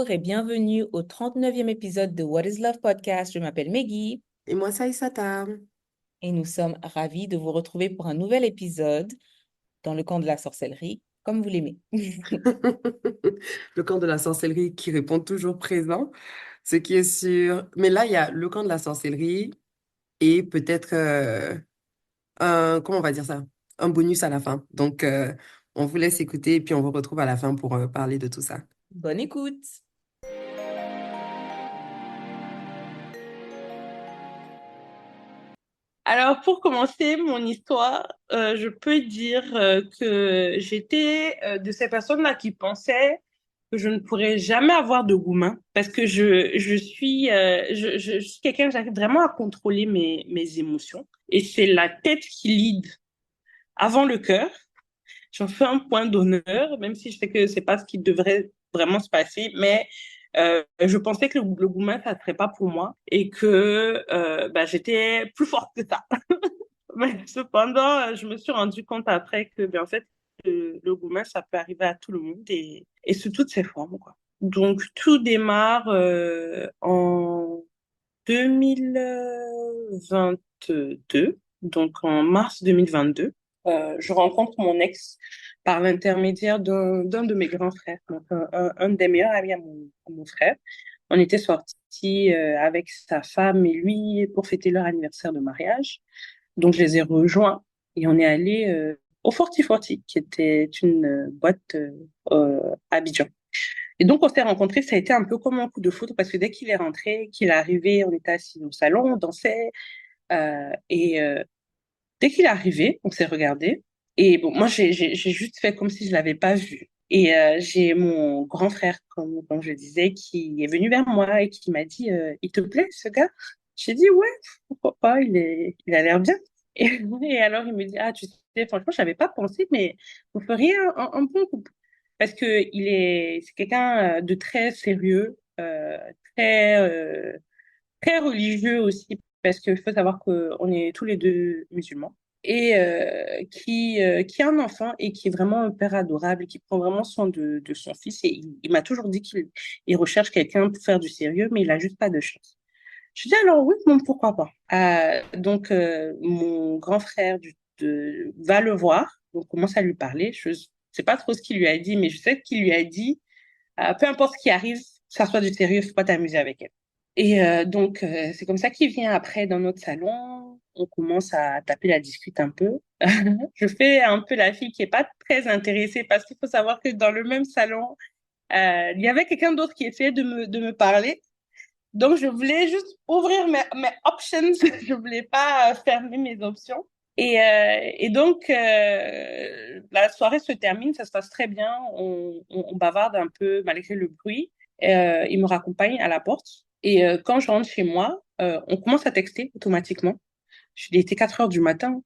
Bonjour et bienvenue au 39e épisode de What is Love Podcast. Je m'appelle Meggy Et moi, ça, Aïssata. et nous sommes ravis de vous retrouver pour un nouvel épisode dans le camp de la sorcellerie, comme vous l'aimez. Le camp de la sorcellerie qui répond toujours présent, ce qui est sûr. Mais là, il y a le camp de la sorcellerie et peut-être comment on va dire ça? Un bonus à la fin. Donc, on vous laisse écouter et puis on vous retrouve à la fin pour parler de tout ça. Bonne écoute. Alors, pour commencer mon histoire, je peux dire que j'étais de ces personnes-là qui pensaient que je ne pourrais jamais avoir de gourmand parce que je suis quelqu'un, j'arrive vraiment à contrôler mes émotions et c'est la tête qui lead avant le cœur. J'en fais un point d'honneur, même si je sais que c'est pas ce qui devrait vraiment se passer, mais je pensais que le gourmand, ça serait pas pour moi et que j'étais plus forte que ça. Mais cependant, je me suis rendu compte après que, en fait, le gourmand, ça peut arriver à tout le monde et sous toutes ses formes, quoi. Donc, tout démarre en 2022, donc en mars 2022. Je rencontre mon ex par l'intermédiaire d'un de mes grands frères, donc un des meilleurs amis à mon frère. On était sortis avec sa femme et lui pour fêter leur anniversaire de mariage. Donc, je les ai rejoints et on est allé au Forti Forti, qui était une boîte à Abidjan. Et donc, on s'est rencontrés, ça a été un peu comme un coup de foudre parce que dès qu'il est rentré, qu'il est arrivé, on était assis au salon, on dansait. Dès qu'il est arrivé, on s'est regardé. Et bon, moi, j'ai juste fait comme si je l'avais pas vu. Et j'ai mon grand frère, comme je disais, qui est venu vers moi et qui m'a dit, il te plaît, ce gars? J'ai dit, ouais, pourquoi pas, il a l'air bien. Et alors, il me dit, ah, tu sais, franchement, je n'avais pas pensé, mais vous feriez un bon couple. Parce que c'est quelqu'un de très sérieux, très, très religieux aussi, parce qu'il faut savoir qu'on est tous les deux musulmans, et qui a un enfant et qui est vraiment un père adorable et qui prend vraiment soin de son fils. Et il m'a toujours dit qu'il recherche quelqu'un pour faire du sérieux, mais il a juste pas de chance. Je dis alors oui, bon, pourquoi pas. Donc, mon grand frère va le voir, on commence à lui parler. Je sais pas trop ce qu'il lui a dit, mais je sais qu'il lui a dit, peu importe ce qui arrive, que ça soit du sérieux, faut pas t'amuser avec elle. Et donc, c'est comme ça qu'il vient après dans notre salon. On commence à taper la discute un peu. Je fais un peu la fille qui est pas très intéressée parce qu'il faut savoir que dans le même salon, il y avait quelqu'un d'autre qui essayait de me parler. Donc, je voulais juste ouvrir mes options. Je voulais pas fermer mes options. Et donc, la soirée se termine, ça se passe très bien. On bavarde un peu malgré le bruit. Il me raccompagne à la porte. Et quand je rentre chez moi, on commence à texter automatiquement. Il était 4 heures du matin.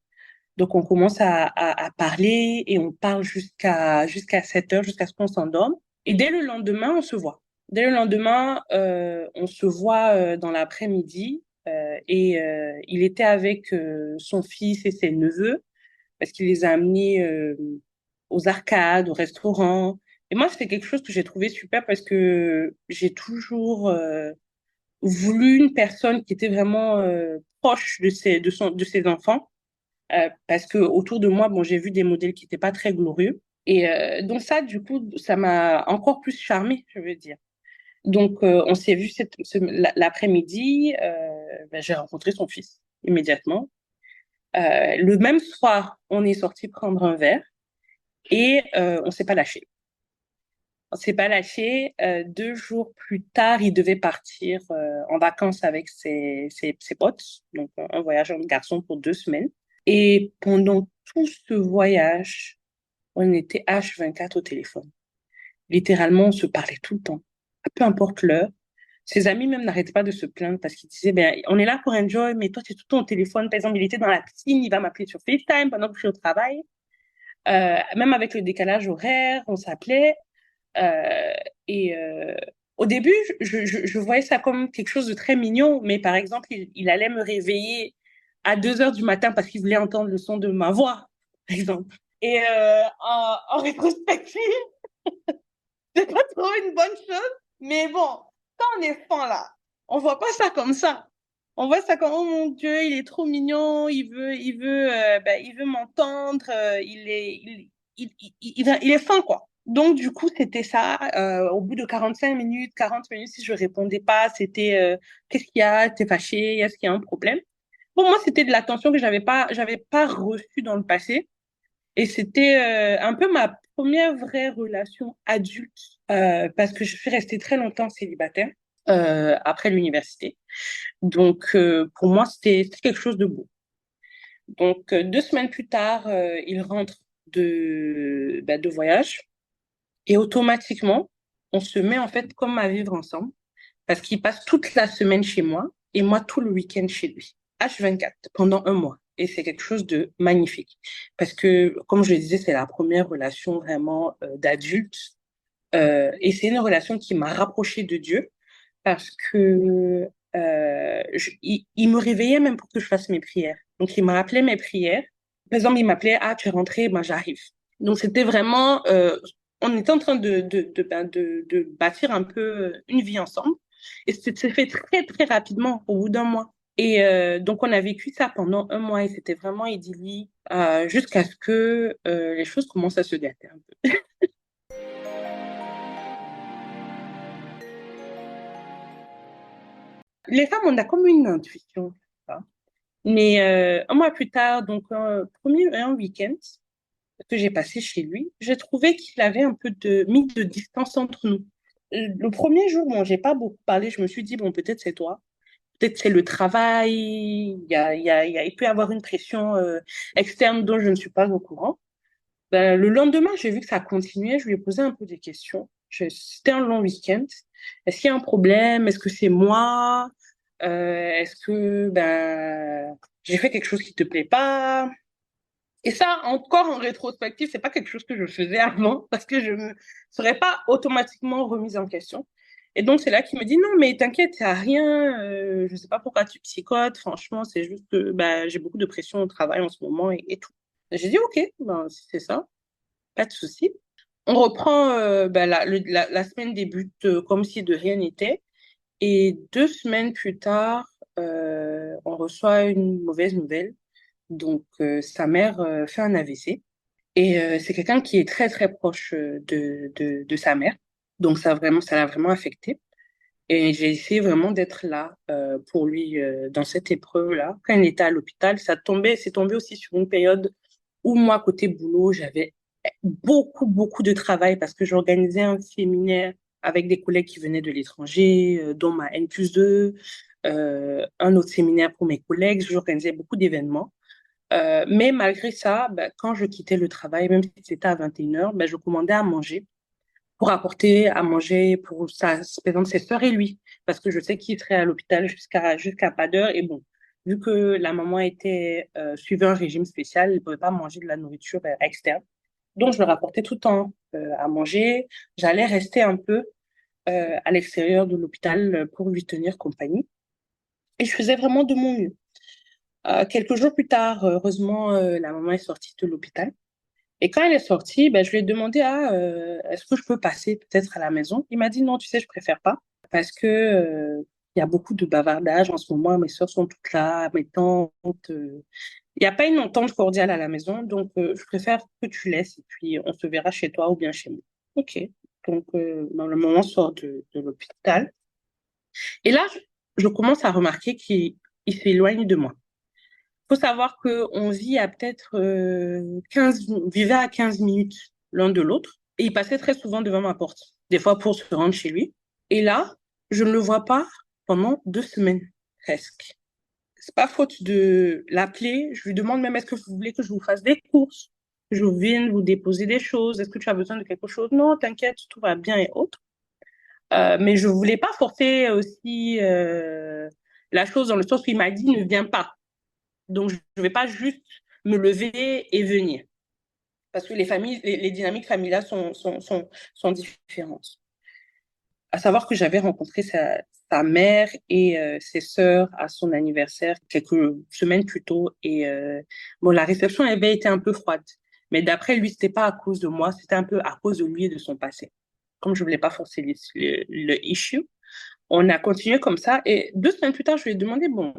Donc, on commence à parler et on parle jusqu'à 7 heures, jusqu'à ce qu'on s'endorme. Et dès le lendemain, on se voit. Dès le lendemain, on se voit dans l'après-midi et il était avec son fils et ses neveux parce qu'il les a amenés aux arcades, au restaurant. Et moi, c'était quelque chose que j'ai trouvé super parce que j'ai toujours voulu une personne qui était vraiment proche de ses enfants parce que autour de moi, bon, j'ai vu des modèles qui n'étaient pas très glorieux. Et donc ça, du coup, ça m'a encore plus charmée, je veux dire. Donc, on s'est vu l'après-midi. J'ai rencontré son fils immédiatement. Le même soir, on est sorti prendre un verre et on s'est pas lâché. On s'est pas lâché. 2 jours plus tard, il devait partir en vacances avec ses potes, donc un voyage en garçon pour 2 semaines. Et pendant tout ce voyage, on était H24 au téléphone. Littéralement, on se parlait tout le temps, peu importe l'heure. Ses amis même n'arrêtaient pas de se plaindre parce qu'ils disaient, ben, on est là pour enjoy, mais toi, tu es tout le temps au téléphone. Par exemple, il était dans la piscine, il va m'appeler sur FaceTime pendant que je suis au travail. Même avec le décalage horaire, on s'appelait. Euh, et au début, je voyais ça comme quelque chose de très mignon, mais par exemple, il allait me réveiller à 2 heures du matin parce qu'il voulait entendre le son de ma voix, par exemple. Et en rétrospective, c'est pas trop une bonne chose. Mais bon, quand on est fan là, on voit pas ça comme ça. On voit ça comme, oh mon Dieu, il est trop mignon, il veut m'entendre, il est fin, quoi. Donc, du coup, c'était ça. Au bout de 45 minutes, 40 minutes, si je répondais pas, c'était, qu'est-ce qu'il y a? T'es fâché? Est-ce qu'il y a un problème? Pour moi, c'était de l'attention que j'avais pas reçue dans le passé. Et c'était un peu ma première vraie relation adulte, parce que je suis restée très longtemps célibataire après l'université. Donc, pour moi, c'était quelque chose de beau. Donc, 2 semaines plus tard, il rentre de voyage et automatiquement, on se met en fait comme à vivre ensemble parce qu'il passe toute la semaine chez moi et moi tout le week-end chez lui. H24 pendant un mois. Et c'est quelque chose de magnifique. Parce que, comme je le disais, c'est la première relation vraiment d'adulte. Et c'est une relation qui m'a rapprochée de Dieu parce que il me réveillait même pour que je fasse mes prières. Donc, il me rappelait mes prières. Par exemple, il m'appelait, ah, tu es rentré, ben, j'arrive. Donc, c'était vraiment, on était en train de bâtir un peu une vie ensemble. Et c'est fait très, très rapidement, au bout d'un mois. Et donc, on a vécu ça pendant un mois et c'était vraiment idyllique jusqu'à ce que les choses commencent à se gâter un peu. Les femmes, on a comme une intuition. Ça. Mais un mois plus tard, donc un week-end que j'ai passé chez lui, j'ai trouvé qu'il avait un peu mis de distance entre nous. Le premier jour, bon, j'ai pas beaucoup parlé, je me suis dit, bon, peut-être c'est toi, peut-être c'est le travail, il peut y avoir une pression externe dont je ne suis pas au courant. Ben, le lendemain, j'ai vu que ça continuait, je lui ai posé un peu des questions. C'était un long week-end. Est-ce qu'il y a un problème? Est-ce que c'est moi? Est-ce que j'ai fait quelque chose qui te plaît pas? Et ça, encore en rétrospective, c'est pas quelque chose que je faisais avant parce que je me serais pas automatiquement remise en question. Et donc, c'est là qu'il me dit, non, mais t'inquiète, y a rien, je sais pas pourquoi tu psychotes, franchement, c'est juste que j'ai beaucoup de pression au travail en ce moment et tout. J'ai dit, ok, ben, si c'est ça, pas de souci. On reprend, la semaine débute comme si de rien n'était. Et 2 semaines plus tard, on reçoit une mauvaise nouvelle. Donc, sa mère fait un AVC. Et c'est quelqu'un qui est très, très proche de sa mère. Donc, ça l'a vraiment affecté. Et j'ai essayé vraiment d'être là pour lui dans cette épreuve-là. Quand il était à l'hôpital, c'est tombé aussi sur une période où moi, côté boulot, j'avais beaucoup, beaucoup de travail parce que j'organisais un séminaire avec des collègues qui venaient de l'étranger, dont ma N+2, un autre séminaire pour mes collègues. J'organisais beaucoup d'événements. Mais malgré ça, quand je quittais le travail, même si c'était à 21h, je commandais à manger pour apporter à manger pour par exemple, ses sœurs et lui, parce que je sais qu'il serait à l'hôpital jusqu'à pas d'heure. Et bon, vu que la maman suivait un régime spécial, elle ne pouvait pas manger de la nourriture externe. Donc, je leur apportais tout le temps à manger. J'allais rester un peu à l'extérieur de l'hôpital pour lui tenir compagnie. Et je faisais vraiment de mon mieux. Quelques jours plus tard, heureusement, la maman est sortie de l'hôpital. Et quand elle est sortie, je lui ai demandé, est-ce que je peux passer peut-être à la maison? Il m'a dit, non, tu sais, je préfère pas parce que il y a beaucoup de bavardage en ce moment. Mes soeurs sont toutes là, mes tantes. Il n'y a pas une entente cordiale à la maison, donc je préfère que tu laisses et puis on se verra chez toi ou bien chez moi. Ok. Donc, dans le moment, sort de l'hôpital. Et là, je commence à remarquer qu'il s'éloigne de moi. Faut savoir qu'on vit à peut-être vivait à 15 minutes l'un de l'autre. Et il passait très souvent devant ma porte, des fois pour se rendre chez lui. Et là, je ne le vois pas pendant 2 semaines, presque. C'est pas faute de l'appeler. Je lui demande même, est-ce que vous voulez que je vous fasse des courses? Que je vienne vous déposer des choses? Est-ce que tu as besoin de quelque chose? Non, t'inquiète, tout va bien et autres. Mais je voulais pas forcer aussi la chose dans le sens où il m'a dit, ne viens pas. Donc, je ne vais pas juste me lever et venir. Parce que les dynamiques familiales sont différentes. À savoir que j'avais rencontré sa mère et ses sœurs à son anniversaire quelques semaines plus tôt. Et bon, la réception avait été un peu froide. Mais d'après lui, c'était pas à cause de moi, c'était un peu à cause de lui et de son passé. comme je voulais pas forcer le issue, on a continué comme ça. Et 2 semaines plus tard, je lui ai demandé, bon,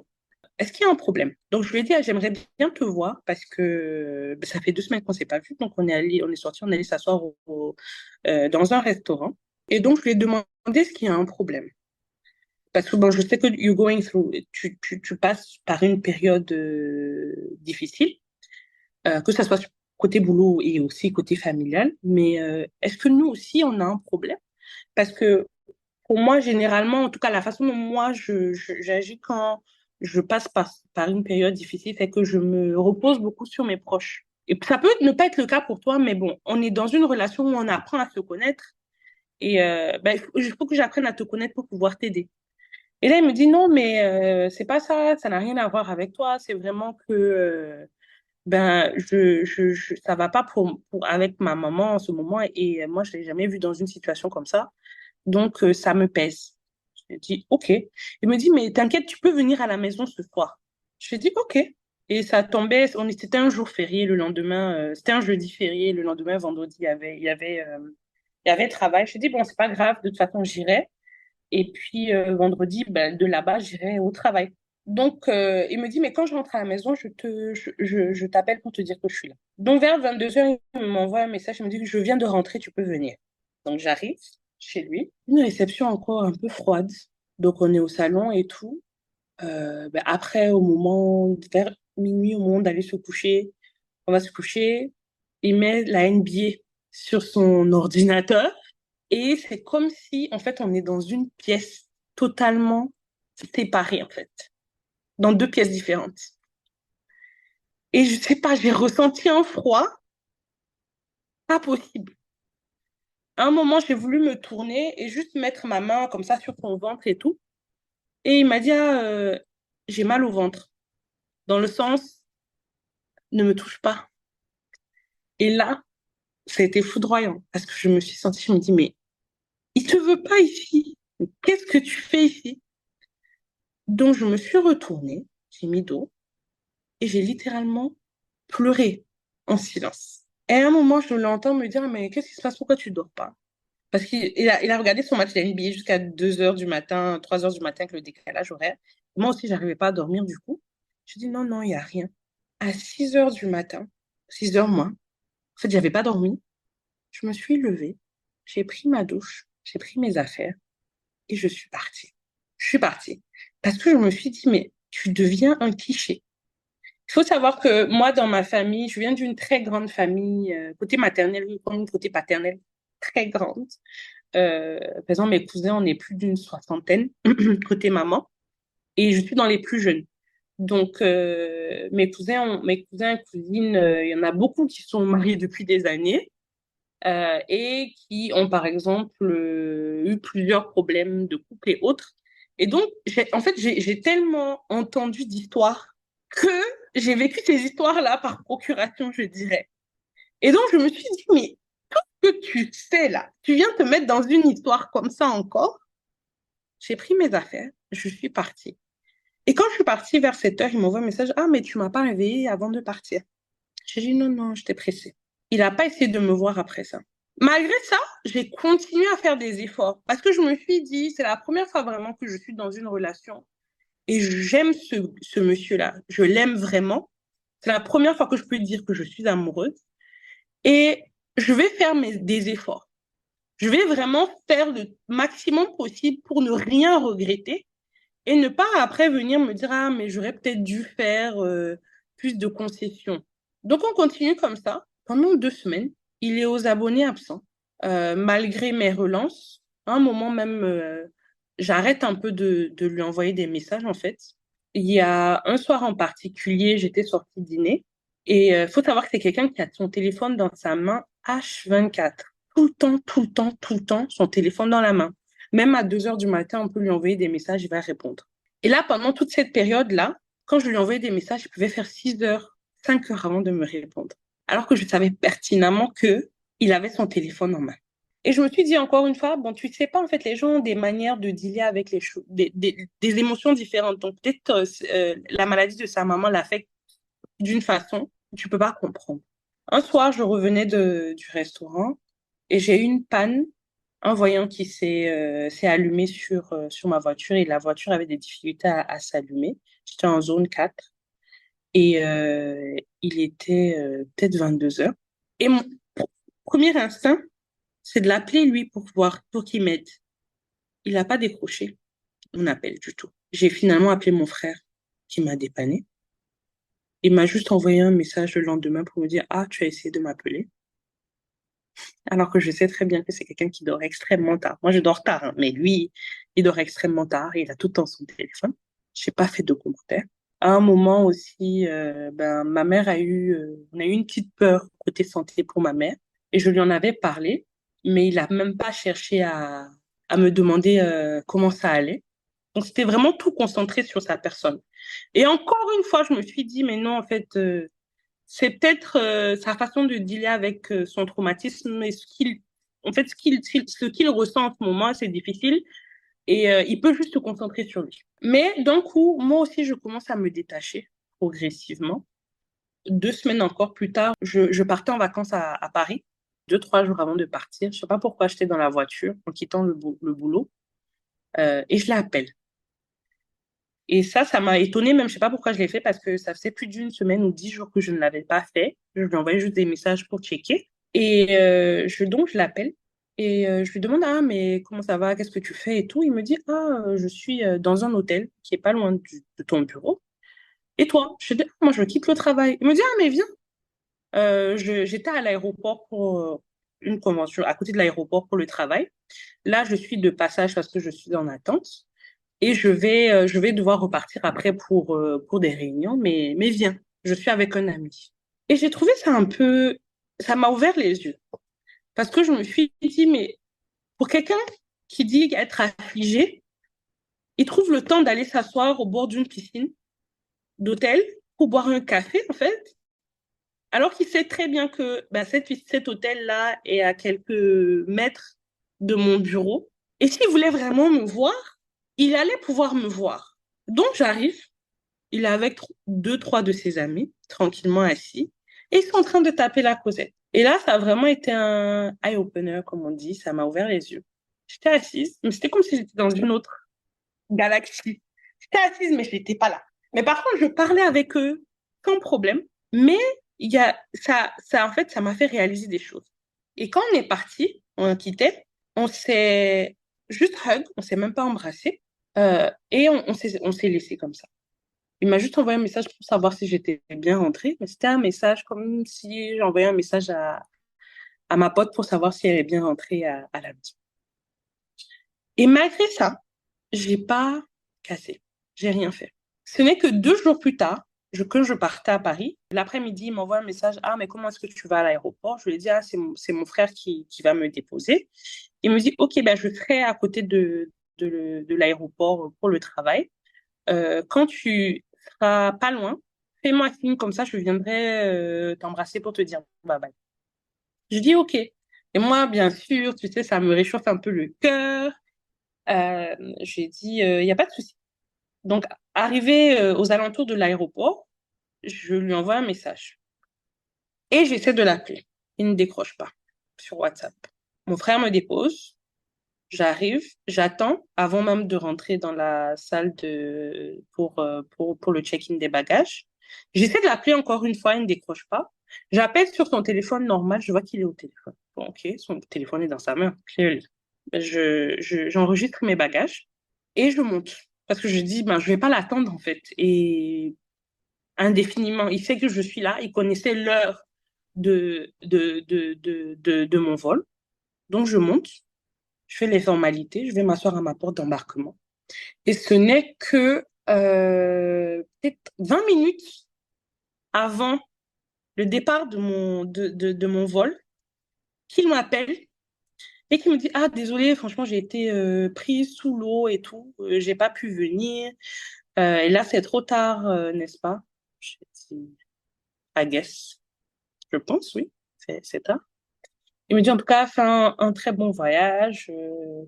est-ce qu'il y a un problème? Donc, je lui ai dit, ah, j'aimerais bien te voir parce que ça fait 2 semaines qu'on s'est pas vu. Donc, on est sorti, on est allé s'asseoir dans un restaurant. Et donc, je lui ai demandé, est-ce qu'il y a un problème? Parce que bon, je sais que tu passes par une période difficile, que ce soit côté boulot et aussi côté familial. Mais est-ce que nous aussi, on a un problème? Parce que pour moi, généralement, en tout cas, la façon dont moi, j'agis quand je passe par une période difficile, c'est que je me repose beaucoup sur mes proches. Et ça peut ne pas être le cas pour toi, mais bon, on est dans une relation où on apprend à se connaître. Et ben, il faut que j'apprenne à te connaître pour pouvoir t'aider. Et là, il me dit non, mais c'est pas ça, ça n'a rien à voir avec toi. C'est vraiment que ben ça va pas avec ma maman en ce moment et moi je l'ai jamais vue dans une situation comme ça. Donc ça me pèse. Je lui dis OK. Il me dit mais t'inquiète, tu peux venir à la maison ce soir. Je lui dis OK. Et ça tombait, c'était un jour férié le lendemain, c'était un jeudi férié, le lendemain vendredi, il y avait travail. Je lui dis bon, c'est pas grave, de toute façon j'irai. Et puis vendredi, ben, de là-bas, j'irai au travail. Donc, il me dit, mais quand je rentre à la maison, je t'appelle pour te dire que je suis là. Donc, vers 22 heures, il m'envoie un message, il me dit que je viens de rentrer, tu peux venir. Donc, j'arrive chez lui. Une réception encore un peu froide. Donc, on est au salon et tout. Ben, après, vers minuit, au moment d'aller se coucher, on va se coucher. Il met la NBA sur son ordinateur. Et c'est comme si, en fait, on est dans une pièce totalement séparée, en fait, dans 2 pièces différentes. Et je sais pas, j'ai ressenti un froid, pas possible. À un moment, j'ai voulu me tourner et juste mettre ma main comme ça sur son ventre et tout. Et il m'a dit, ah, j'ai mal au ventre. Dans le sens, ne me touche pas. Et là, ça a été foudroyant parce que je me suis sentie, je me dis, mais il te veut pas ici. Qu'est-ce que tu fais ici? Donc, je me suis retournée, j'ai mis dos et j'ai littéralement pleuré en silence. Et à un moment, je l'entends me dire, mais qu'est-ce qui se passe? Pourquoi tu dors pas? Parce qu'il a regardé son match de NBA jusqu'à 2 heures du matin, 3 heures du matin avec le décalage horaire. Moi aussi, j'arrivais pas à dormir du coup. Je dis, non, non, il n'y a rien. À 6 heures du matin, 6 heures moins, en fait, j'avais pas dormi. Je me suis levée, j'ai pris ma douche, j'ai pris mes affaires et je suis partie. Je suis partie. Parce que je me suis dit, mais tu deviens un cliché. Il faut savoir que moi, dans ma famille, je viens d'une très grande famille, côté maternel, comme côté paternel, très grande. Par exemple, mes cousins, on est plus d'une soixantaine, côté maman, et je suis dans les plus jeunes. Donc, mes cousins et cousines, il y en a beaucoup qui sont mariés depuis des années et qui ont, par exemple, eu plusieurs problèmes de couple et autres. Et donc, en fait, j'ai tellement entendu d'histoires que j'ai vécu ces histoires-là par procuration, je dirais. Et donc, je me suis dit, mais que tu sais là, tu viens te mettre dans une histoire comme ça encore. J'ai pris mes affaires, je suis partie. Et quand je suis partie vers 7 heures, il m'envoie un message, ah, mais tu m'as pas réveillée avant de partir. J'ai dit, non, non, j'étais pressée. Il n'a pas essayé de me voir après ça. Malgré ça, j'ai continué à faire des efforts parce que je me suis dit, c'est la première fois vraiment que je suis dans une relation et j'aime ce monsieur-là. Je l'aime vraiment. C'est la première fois que je peux dire que je suis amoureuse et je vais faire des efforts. Je vais vraiment faire le maximum possible pour ne rien regretter et ne pas après venir me dire, ah, mais j'aurais peut-être dû faire plus de concessions. Donc, on continue comme ça. Pendant 2 semaines, il est aux abonnés absents, malgré mes relances. À un moment même, j'arrête un peu de lui envoyer des messages, en fait. Il y a un soir en particulier, j'étais sortie dîner. Et il faut savoir que c'est quelqu'un qui a son téléphone dans sa main H24. Tout le temps, tout le temps, tout le temps, son téléphone dans la main. Même à 2 heures du matin, on peut lui envoyer des messages, il va répondre. Et là, pendant toute cette période-là, quand je lui envoyais des messages, il pouvait faire 6 heures, 5 heures avant de me répondre. Alors que je savais pertinemment que il avait son téléphone en main. Et je me suis dit encore une fois, bon, tu sais pas, en fait, les gens ont des manières de dealer avec les choses, des émotions différentes. Donc, peut-être la maladie de sa maman l'affecte d'une façon que tu peux pas comprendre. Un soir, je revenais du restaurant et j'ai eu une panne un voyant qui s'est allumé sur ma voiture et la voiture avait des difficultés à s'allumer. J'étais en zone 4 et il était peut-être 22 heures. Et mon premier instinct, c'est de l'appeler lui pour qu'il m'aide. Il n'a pas décroché mon appel du tout. J'ai finalement appelé mon frère qui m'a dépanné. Il m'a juste envoyé un message le lendemain pour me dire, ah, tu as essayé de m'appeler. Alors que je sais très bien que c'est quelqu'un qui dort extrêmement tard. Moi, je dors tard, hein, mais lui, il dort extrêmement tard. Il a tout le temps son téléphone. J'ai pas fait de commentaires. À un moment aussi, ma mère on a eu une petite peur côté santé pour ma mère et je lui en avais parlé, mais il a même pas cherché à me demander comment ça allait. Donc, c'était vraiment tout concentré sur sa personne. Et encore une fois, je me suis dit, mais non, en fait, c'est peut-être sa façon de dealer avec son traumatisme et en fait, ce qu'il ressent en ce moment, c'est difficile et il peut juste se concentrer sur lui. Mais d'un coup, moi aussi, je commence à me détacher progressivement. 2 semaines encore plus tard, je partais en vacances à Paris, 2, 3 jours avant de partir. Je sais pas pourquoi j'étais dans la voiture en quittant le boulot et je l'appelle. Et ça m'a étonnée, même je sais pas pourquoi je l'ai fait, parce que ça faisait plus d'une semaine ou 10 jours que je ne l'avais pas fait. Je lui envoyais juste des messages pour checker. Et donc, je l'appelle et je lui demande, ah, mais comment ça va? Qu'est-ce que tu fais et tout? Il me dit, ah, je suis dans un hôtel qui est pas loin de ton bureau. Et toi? Je dis, ah, moi, je quitte le travail. Il me dit, ah, mais viens. J'étais à l'aéroport pour une convention, à côté de l'aéroport pour le travail. Là, je suis de passage parce que je suis en attente. Et je vais devoir repartir après pour des réunions, mais viens, je suis avec un ami. Et j'ai trouvé ça ça m'a ouvert les yeux. Parce que je me suis dit, mais pour quelqu'un qui dit être affligé, il trouve le temps d'aller s'asseoir au bord d'une piscine d'hôtel pour boire un café, en fait, alors qu'il sait très bien que bah, cet hôtel-là est à quelques mètres de mon bureau. Et s'il voulait vraiment me voir, il allait pouvoir me voir. Donc j'arrive, il est avec 2, 3 de ses amis, tranquillement assis, et ils sont en train de taper la causette. Et là, ça a vraiment été un eye-opener, comme on dit, ça m'a ouvert les yeux. J'étais assise, mais c'était comme si j'étais dans une autre galaxie. J'étais assise, mais je n'étais pas là. Mais par contre, je parlais avec eux sans problème, mais en fait, ça m'a fait réaliser des choses. Et quand on est parti, on quittait, on s'est juste hug, on s'est même pas embrassé, et on s'est laissé comme ça. Il m'a juste envoyé un message pour savoir si j'étais bien rentrée, mais c'était un message comme si j'envoyais un message à ma pote pour savoir si elle est bien rentrée à la maison. Et malgré ça, j'ai pas cassé. J'ai rien fait. Ce n'est que 2 jours plus tard que je partais à Paris. L'après-midi, il m'envoie un message. Ah, mais comment est-ce que tu vas à l'aéroport? Je lui ai dit, ah, c'est mon frère qui va me déposer. Il me dit, OK, ben, je serai à côté de l'aéroport pour le travail. Quand tu seras pas loin, fais-moi signe comme ça, je viendrai t'embrasser pour te dire bye bye. Je dis OK. Et moi, bien sûr, tu sais, ça me réchauffe un peu le cœur. J'ai dit, il n'y a pas de souci. Donc, arrivé aux alentours de l'aéroport, je lui envoie un message. Et j'essaie de l'appeler. Il ne décroche pas sur WhatsApp. Mon frère me dépose. J'arrive, j'attends avant même de rentrer dans la salle pour le check-in des bagages. J'essaie de l'appeler encore une fois, il ne décroche pas. J'appelle sur son téléphone normal, je vois qu'il est au téléphone. Bon, ok, son téléphone est dans sa main, clearly. J'enregistre mes bagages et je monte. Parce que je dis, ben, je vais pas l'attendre en fait. Et indéfiniment, il sait que je suis là, il connaissait l'heure de mon vol. Donc je monte. Je fais les formalités, je vais m'asseoir à ma porte d'embarquement. Et ce n'est que peut-être 20 minutes avant le départ de mon vol qu'il m'appelle et qu'il me dit, ah, désolé, franchement, j'ai été prise sous l'eau et tout, j'ai pas pu venir. Et là, c'est trop tard, n'est-ce pas? Je dis, I guess. Je pense, oui, c'est tard. Il me dit, en tout cas, fais un très bon voyage,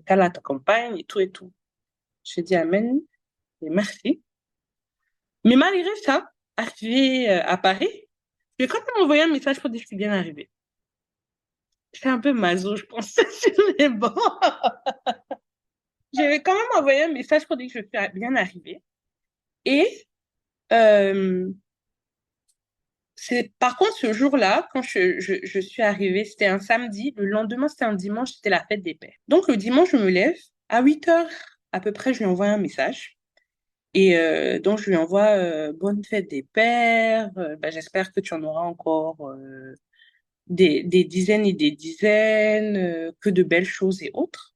qu'Allah t'accompagne et tout et tout. Je dis, Amen. Et merci. Mais malgré ça, arrivé à Paris, je lui ai quand même envoyé un message pour dire que je suis bien arrivée. J'étais un peu maso, je pense, sur les bancs. J'avais quand même envoyé un message pour dire que je suis bien arrivée. Et euh, par contre, ce jour-là, quand je suis arrivée, c'était un samedi. Le lendemain, c'était un dimanche, c'était la fête des pères. Donc, le dimanche, je me lève. À 8 heures, à peu près, je lui envoie un message. Et donc, je lui envoie bonne fête des pères. Bah, j'espère que tu en auras encore des dizaines et des dizaines, que de belles choses et autres.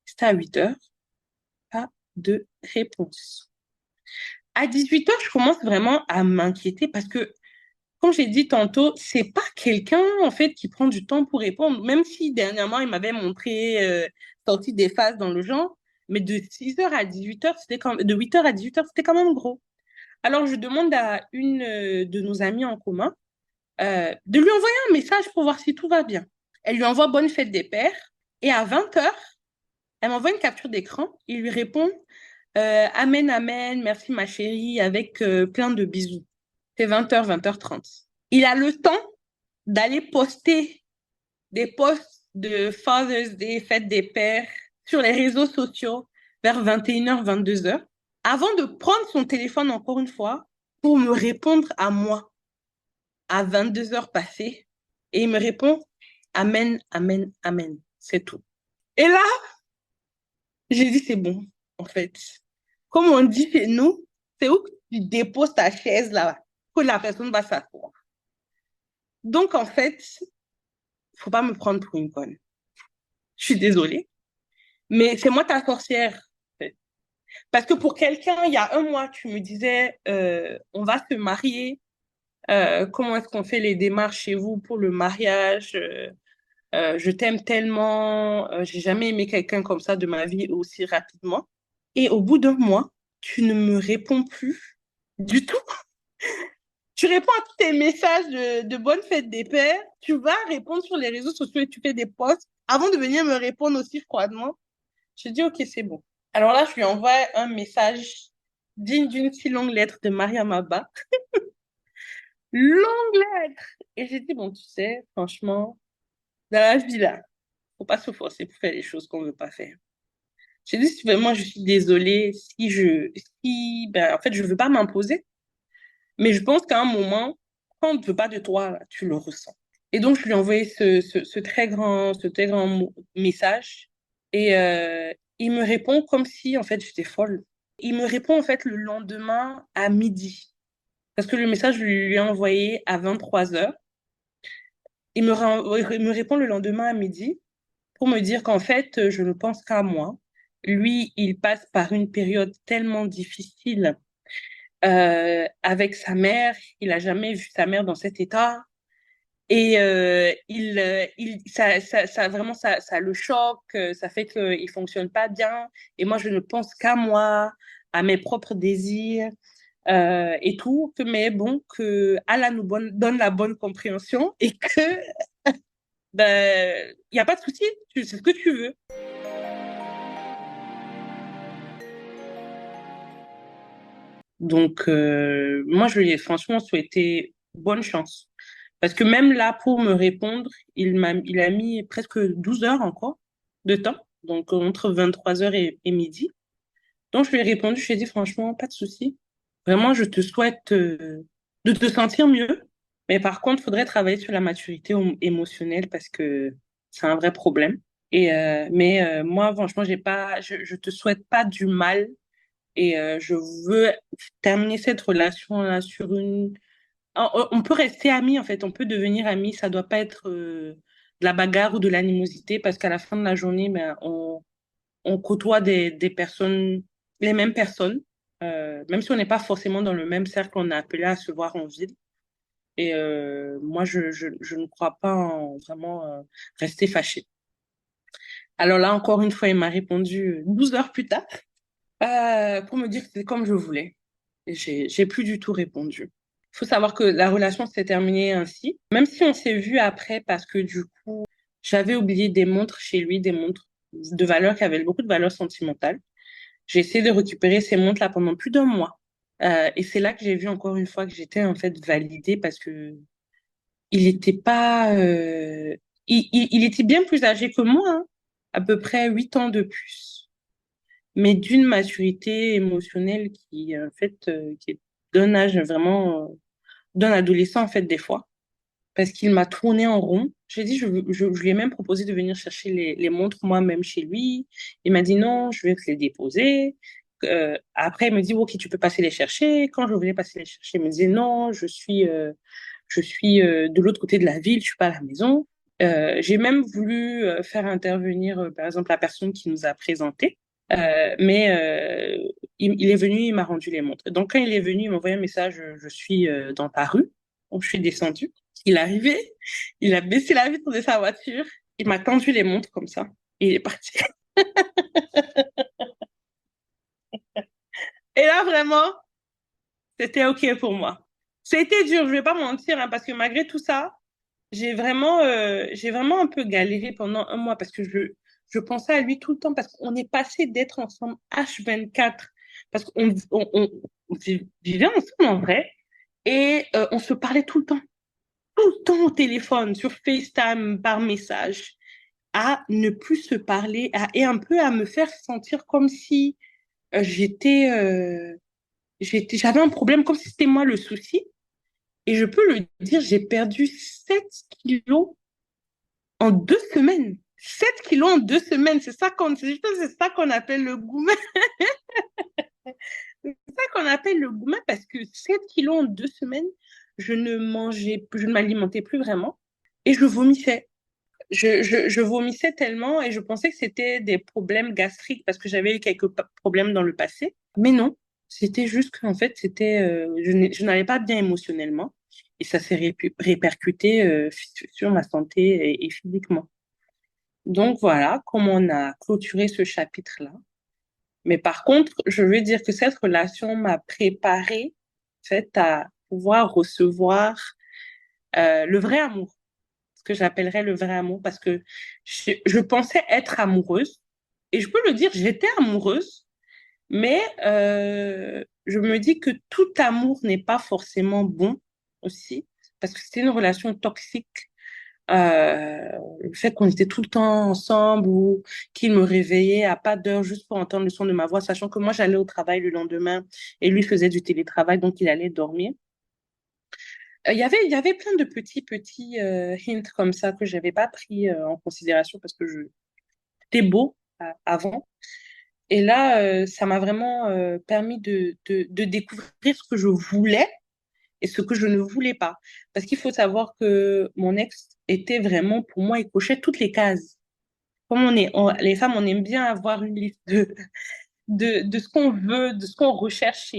C'était à 8 heures. Pas de réponse. À 18 heures, je commence vraiment à m'inquiéter parce que, comme j'ai dit tantôt, c'est pas quelqu'un, en fait, qui prend du temps pour répondre. Même si dernièrement, il m'avait montré, sorti des phases dans le genre, mais de 6 heures à 18 heures, de 8 heures à 18 heures, c'était quand même gros. Alors, je demande à une de nos amies en commun de lui envoyer un message pour voir si tout va bien. Elle lui envoie bonne fête des pères et à 20 heures, elle m'envoie une capture d'écran. Il lui répond Amen, amen, merci ma chérie, avec plein de bisous. C'est 20 heures, 20h30. Il a le temps d'aller poster des posts de Father's Day, fête des pères, sur les réseaux sociaux vers 21h, 22h, avant de prendre son téléphone encore une fois pour me répondre à moi à 22 heures passées. Et il me répond Amen, amen, amen. C'est tout. Et là, j'ai dit c'est bon, en fait. Comme on dit chez nous, c'est où que tu déposes ta chaise là, que la personne va s'asseoir. Donc, en fait, faut pas me prendre pour une conne. Je suis désolée, mais c'est moi ta sorcière. En fait. Parce que pour quelqu'un, il y a un mois, tu me disais, on va se marier. Comment est-ce qu'on fait les démarches chez vous pour le mariage? Je t'aime tellement. J'ai jamais aimé quelqu'un comme ça de ma vie aussi rapidement. Et au bout d'un mois, tu ne me réponds plus du tout. Tu réponds à tous tes messages de bonne fête des pères. Tu vas répondre sur les réseaux sociaux et tu fais des posts avant de venir me répondre aussi froidement. Je dis, OK, c'est bon. Alors là, je lui envoie un message digne d'une si longue lettre de Maria Maba. Longue lettre! Et j'ai dit, bon, tu sais, franchement, dans la vie là, faut pas se forcer pour faire les choses qu'on veut pas faire. J'ai dit, vraiment, je suis désolée ben, en fait, je veux pas m'imposer. Mais je pense qu'à un moment, quand on ne veut pas de toi, là, tu le ressens. Et donc, je lui ai envoyé ce très grand message. Et il me répond comme si, en fait, j'étais folle. Il me répond, en fait, le lendemain à midi. Parce que le message, je lui ai envoyé à 23 heures. Il me répond le lendemain à midi pour me dire qu'en fait, je ne pense qu'à moi. Lui, il passe par une période tellement difficile avec sa mère. Il a jamais vu sa mère dans cet état. Et vraiment, ça le choque, ça fait qu'il fonctionne pas bien. Et moi, je ne pense qu'à moi, à mes propres désirs et tout. Mais bon, que Allah nous donne la bonne compréhension et que ben, il n'y a pas de souci, c'est ce que tu veux. Donc, moi, je lui ai franchement souhaité bonne chance. Parce que même là, pour me répondre, il a mis presque 12 heures encore de temps. Donc, entre 23 heures et midi. Donc, je lui ai répondu, je lui ai dit, franchement, pas de souci. Vraiment, je te souhaite de te sentir mieux. Mais par contre, il faudrait travailler sur la maturité émotionnelle parce que c'est un vrai problème. Mais moi, franchement, je te souhaite pas du mal et je veux terminer cette relation-là sur une... On peut rester amis, en fait. On peut devenir amis. Ça doit pas être de la bagarre ou de l'animosité parce qu'à la fin de la journée, ben, on côtoie des personnes, les mêmes personnes. Même si on n'est pas forcément dans le même cercle, on est appelé à se voir en ville. Et moi, je ne crois pas en vraiment rester fâché. Alors là, encore une fois, il m'a répondu 12 heures plus tard pour me dire que c'était comme je voulais. Et j'ai plus du tout répondu. Il faut savoir que la relation s'est terminée ainsi, même si on s'est vu après parce que du coup, j'avais oublié des montres chez lui, des montres de valeur qui avaient beaucoup de valeur sentimentale. J'ai essayé de récupérer ces montres-là pendant plus d'un mois. Et c'est là que j'ai vu encore une fois que j'étais en fait validée parce que il était pas il était bien plus âgé que moi, hein, à peu près 8 ans de plus, mais d'une maturité émotionnelle qui, en fait, qui est d'un âge vraiment, d'un adolescent, en fait, des fois. Parce qu'il m'a tourné en rond. J'ai dit, je lui ai même proposé de venir chercher les montres moi-même chez lui. Il m'a dit non, je vais te les déposer. Après, il me dit, ok, tu peux passer les chercher. Quand je voulais passer les chercher, il me disait non, je suis de l'autre côté de la ville, je suis pas à la maison. J'ai même voulu faire intervenir, par exemple, la personne qui nous a présenté. Mais il est venu, il m'a rendu les montres. Donc, quand il est venu, il m'a envoyé un message, je suis dans ta rue. Donc, je suis descendue. Il est arrivé, il a baissé la vitre de sa voiture, il m'a tendu les montres comme ça, et il est parti. Et là, vraiment, c'était OK pour moi. C'était dur, je vais pas mentir, hein, parce que malgré tout ça, j'ai vraiment un peu galéré pendant un mois parce que je pensais à lui tout le temps parce qu'on est passé d'être ensemble H24 parce qu'on vivait ensemble en vrai et on se parlait tout le temps au téléphone, sur FaceTime, par message, à ne plus se parler et un peu à me faire sentir comme si euh, j'étais, euh, j'avais un problème, comme si c'était moi le souci. Et je peux le dire, j'ai perdu 7 kilos en 2 semaines. 7 kilos en 2 semaines, c'est ça qu'on appelle le gourmet. C'est ça qu'on appelle le gourmet parce que 7 kilos en 2 semaines, je ne m'alimentais plus vraiment et je vomissais. Je vomissais tellement et je pensais que c'était des problèmes gastriques parce que j'avais eu quelques problèmes dans le passé. Mais non, c'était juste qu'en fait, je n'allais pas bien émotionnellement et ça s'est répercuté sur ma santé et physiquement. Donc voilà comment on a clôturé ce chapitre-là. Mais par contre, je veux dire que cette relation m'a préparée en fait, à pouvoir recevoir le vrai amour, ce que j'appellerais le vrai amour, parce que je pensais être amoureuse, et je peux le dire, j'étais amoureuse, mais je me dis que tout amour n'est pas forcément bon aussi, parce que c'était une relation toxique. Le fait qu'on était tout le temps ensemble ou qu'il me réveillait à pas d'heure juste pour entendre le son de ma voix, sachant que moi j'allais au travail le lendemain et lui faisait du télétravail, donc il allait dormir. Il y avait plein de petits hints comme ça que j'avais pas pris en considération parce que c'était beau avant. Et là, ça m'a vraiment permis de découvrir ce que je voulais et ce que je ne voulais pas. Parce qu'il faut savoir que mon ex était vraiment, pour moi, il cochait toutes les cases. Comme les femmes, on aime bien avoir une liste de ce qu'on veut, de ce qu'on recherche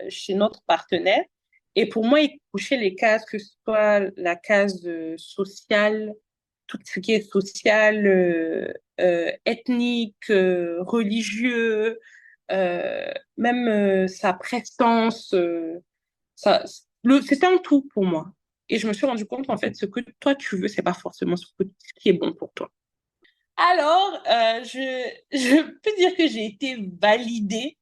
chez notre partenaire. Et pour moi, il couchait les cases, que ce soit la case sociale, tout ce qui est social, ethnique, religieux, même sa prestance, c'était un tout pour moi. Et je me suis rendu compte, en fait, ce que toi tu veux, c'est pas forcément ce qui est bon pour toi. Alors, je peux dire que j'ai été validée.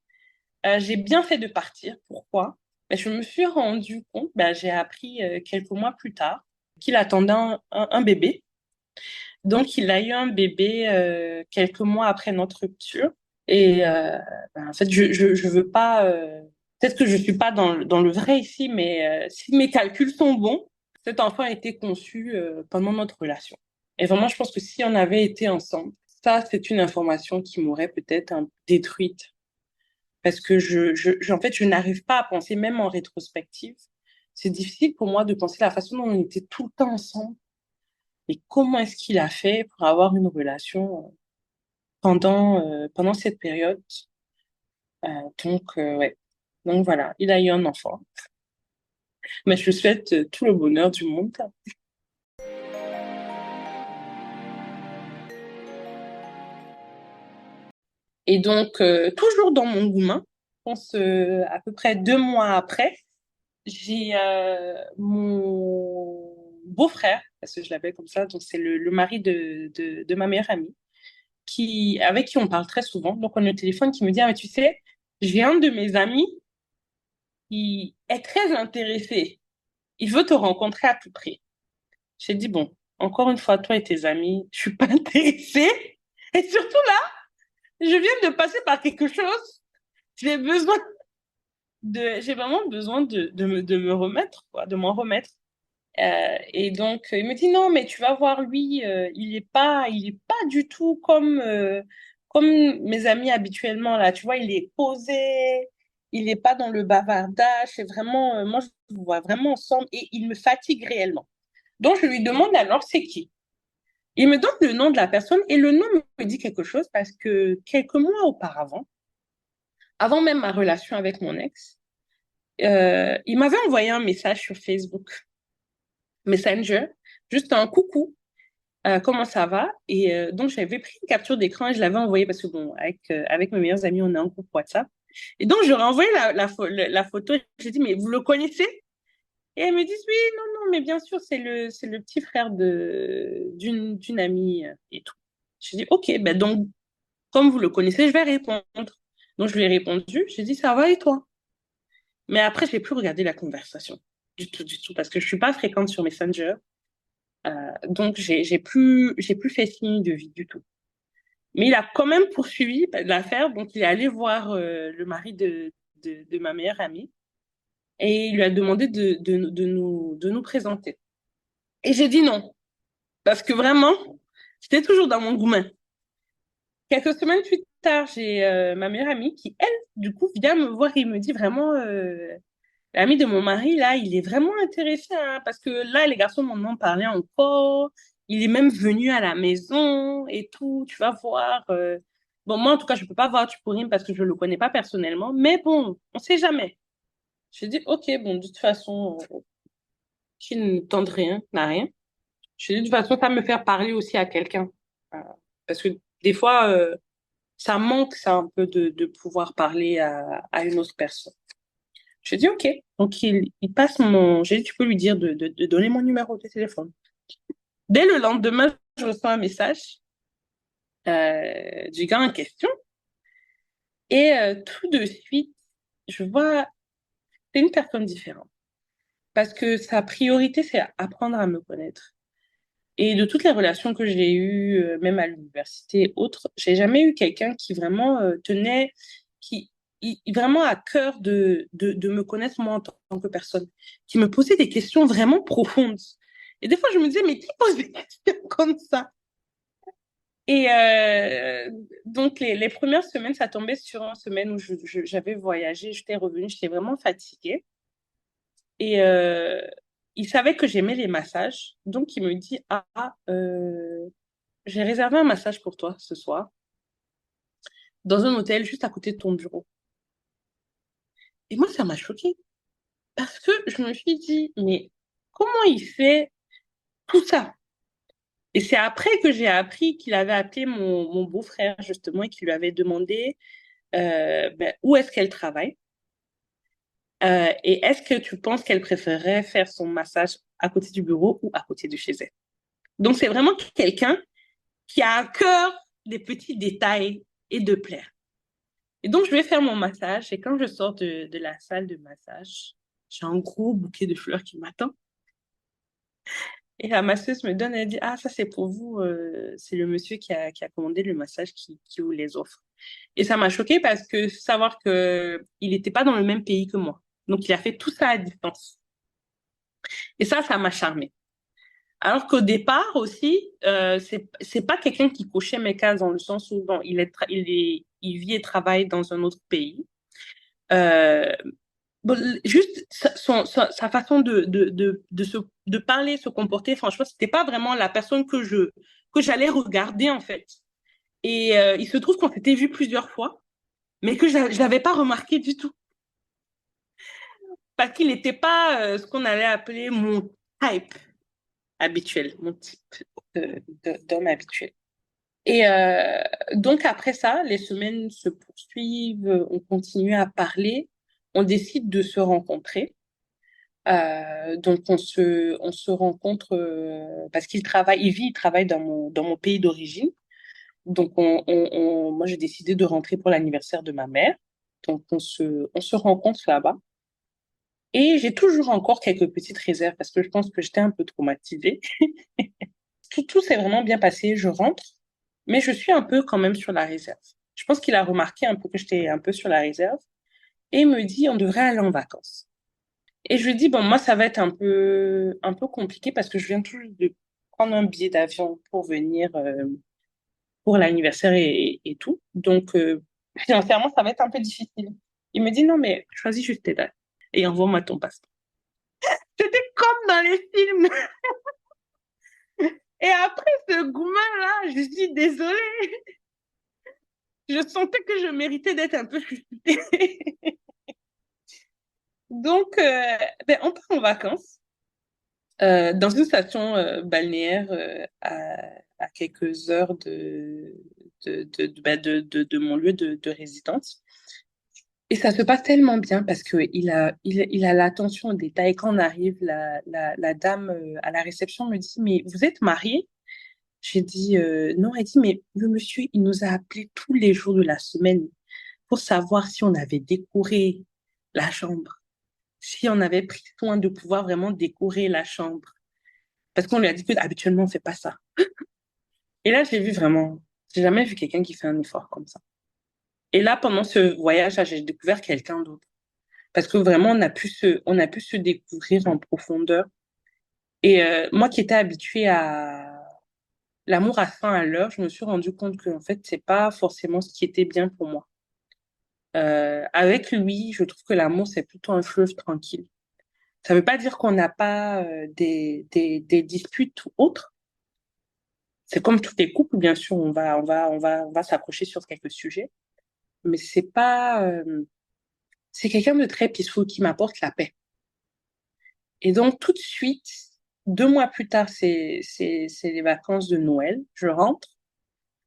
J'ai bien fait de partir. Pourquoi? Ben, je me suis rendu compte, ben, j'ai appris quelques mois plus tard qu'il attendait un bébé. Donc, il a eu un bébé quelques mois après notre rupture. Et ben, en fait, je veux pas. Peut-être que je suis pas dans le vrai ici, mais si mes calculs sont bons, cet enfant a été conçu pendant notre relation. Et vraiment, je pense que si on avait été ensemble, ça, c'est une information qui m'aurait peut-être détruite. Parce que en fait, je n'arrive pas à penser, même en rétrospective. C'est difficile pour moi de penser la façon dont on était tout le temps ensemble. Et comment est-ce qu'il a fait pour avoir une relation pendant cette période? Ouais. Donc voilà, il a eu un enfant. Mais je lui souhaite tout le bonheur du monde. Et donc, toujours dans mon gourmand, je pense à peu près 2 mois après, j'ai mon beau-frère, parce que je l'appelle comme ça, donc c'est le mari de ma meilleure amie, avec qui on parle très souvent. Donc, on est au téléphone qui me dit, ah, mais tu sais, j'ai un de mes amis qui est très intéressé. Il veut te rencontrer à tout prix. J'ai dit, bon, encore une fois, toi et tes amis, je suis pas intéressée. Et surtout là, je viens de passer par quelque chose. J'ai besoin j'ai vraiment besoin de me remettre, quoi, de m'en remettre. Et donc, il me dit non, mais tu vas voir, lui, il est pas du tout comme mes amis habituellement là. Tu vois, il est posé, il est pas dans le bavardage. C'est vraiment, moi, je vous vois vraiment ensemble et il me fatigue réellement. Donc, je lui demande alors, c'est qui? Il me donne le nom de la personne et le nom me dit quelque chose parce que quelques mois auparavant, avant même ma relation avec mon ex, il m'avait envoyé un message sur Facebook Messenger, juste un coucou. Comment ça va? Et donc, j'avais pris une capture d'écran et je l'avais envoyée parce que, bon, avec mes meilleurs amis, on est en groupe WhatsApp. Et donc, j'aurais envoyé la photo. J'ai dit, mais vous le connaissez? Et elles me disent, oui, non, non, mais bien sûr, c'est le petit frère d'une amie et tout. J'ai dit, OK, ben donc, comme vous le connaissez, je vais répondre. Donc, je lui ai répondu. J'ai dit, ça va et toi? Mais après, je n'ai plus regardé la conversation. Du tout, parce que je suis pas fréquente sur Messenger. Donc, j'ai plus fait signe de vie du tout. Mais il a quand même poursuivi l'affaire. Donc, il est allé voir le mari de ma meilleure amie et il lui a demandé de nous présenter. Et j'ai dit non, parce que vraiment, j'étais toujours dans mon gourmet. Quelques semaines plus tard, j'ai ma meilleure amie qui, elle, du coup, vient me voir et me dit vraiment, l'ami de mon mari, là, il est vraiment intéressé, hein, parce que là, les garçons m'en ont parlé encore. Il est même venu à la maison et tout, tu vas voir. Bon, moi, en tout cas, je peux pas voir Tuporim parce que je le connais pas personnellement, mais bon, on sait jamais. J'ai dit, ok, bon, de toute façon, qui ne tente rien, n'a rien. J'ai dit, de toute façon, ça me faire parler aussi à quelqu'un. Euh, Parce que des fois, ça manque, ça, un peu de pouvoir parler à une autre personne. Je dis OK. Donc, il passe mon. J'ai dit, tu peux lui dire de donner mon numéro de téléphone. Dès le lendemain, je reçois un message du gars en question. Et tout de suite, je vois, c'est une personne différente. Parce que sa priorité, c'est apprendre à me connaître. Et de toutes les relations que j'ai eues, même à l'université et autres, j'ai jamais eu quelqu'un qui vraiment tenait, qui vraiment à cœur de me connaître moi en tant que personne, qui me posait des questions vraiment profondes. Et des fois, je me disais, mais qui pose des questions comme ça? Et donc, les premières semaines, ça tombait sur une semaine où j'avais voyagé, j'étais revenue, j'étais vraiment fatiguée. Et il savait que j'aimais les massages. Donc, il me dit, j'ai réservé un massage pour toi ce soir dans un hôtel juste à côté de ton bureau. Et moi, ça m'a choquée parce que je me suis dit, mais comment il fait tout ça? Et c'est après que j'ai appris qu'il avait appelé mon beau-frère justement et qu'il lui avait demandé où est-ce qu'elle travaille et est-ce que tu penses qu'elle préférerait faire son massage à côté du bureau ou à côté de chez elle. Donc c'est vraiment quelqu'un qui a à cœur des petits détails et de plaire. Et donc, je vais faire mon massage. Et quand je sors de la salle de massage, j'ai un gros bouquet de fleurs qui m'attend. Et la masseuse me donne, elle dit, ah, ça c'est pour vous, c'est le monsieur qui a commandé le massage qui vous les offre. Et ça m'a choquée parce que savoir que il n'était pas dans le même pays que moi. Donc, il a fait tout ça à distance. Et ça m'a charmée. Alors qu'au départ aussi, c'est pas quelqu'un qui cochait mes cases dans le sens où bon, il vit et travaille dans un autre pays. Euh, Bon, juste sa façon de parler, se comporter, franchement, c'était pas vraiment la personne que j'allais regarder en fait. Et il se trouve qu'on s'était vu plusieurs fois, mais que je l'avais pas remarqué du tout. Parce qu'il n'était pas ce qu'on allait appeler mon type habituel, mon type d'homme habituel. Et donc après ça, les semaines se poursuivent, on continue à parler, on décide de se rencontrer. Donc on se rencontre parce il travaille dans mon pays d'origine. Donc moi j'ai décidé de rentrer pour l'anniversaire de ma mère. Donc on se rencontre là-bas. Et j'ai toujours encore quelques petites réserves parce que je pense que j'étais un peu traumatisée. tout s'est vraiment bien passé. Je rentre, mais je suis un peu quand même sur la réserve. Je pense qu'il a remarqué un peu que j'étais un peu sur la réserve et il me dit, on devrait aller en vacances. Et je lui dis, bon, moi, ça va être un peu compliqué parce que je viens tout juste de prendre un billet d'avion pour venir pour l'anniversaire et tout. Donc, financièrement, ça va être un peu difficile. Il me dit, non, mais choisis juste tes dates et envoie-moi ton passeport. C'était comme dans les films. Et après ce gourmand-là, je dis désolée. Je sentais que je méritais d'être un peu chutée. Donc, on part en vacances dans une station balnéaire à quelques heures de mon lieu de résidence. Et ça se passe tellement bien parce que il a l'attention aux détails. Quand on arrive, la dame à la réception me dit, mais vous êtes mariée? J'ai dit, non. Elle dit, mais le monsieur, il nous a appelés tous les jours de la semaine pour savoir si on avait décoré la chambre, si on avait pris soin de pouvoir vraiment décorer la chambre. Parce qu'on lui a dit que habituellement on fait pas ça. Et là, j'ai jamais vu quelqu'un qui fait un effort comme ça. Et là, pendant ce voyage, j'ai découvert quelqu'un d'autre. Parce que vraiment, on a pu se découvrir en profondeur. Et moi qui étais habituée à l'amour à fin à l'heure, je me suis rendu compte que en fait, c'est pas forcément ce qui était bien pour moi. Avec lui, je trouve que l'amour, c'est plutôt un fleuve tranquille. Ça veut pas dire qu'on n'a pas des disputes ou autres. C'est comme tous les couples, bien sûr, on va s'accrocher sur quelques sujets, mais c'est pas, c'est quelqu'un de très peaceful qui m'apporte la paix. Et donc, tout de suite, 2 mois plus tard, c'est les vacances de Noël. Je rentre.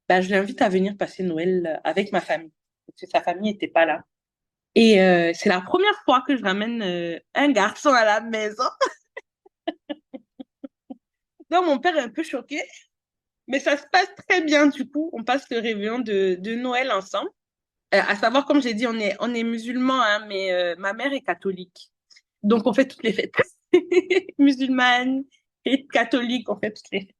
Ben, je l'invite à venir passer Noël avec ma famille. Parce que sa famille n'était pas là. Et c'est la première fois que je ramène un garçon à la maison. Donc, mon père est un peu choqué. Mais ça se passe très bien, du coup. On passe le réveillon de Noël ensemble. À savoir, comme j'ai dit, on est musulmans, hein, mais ma mère est catholique. Donc, on fait toutes les fêtes. Musulmane et catholique, on fait toutes les fêtes.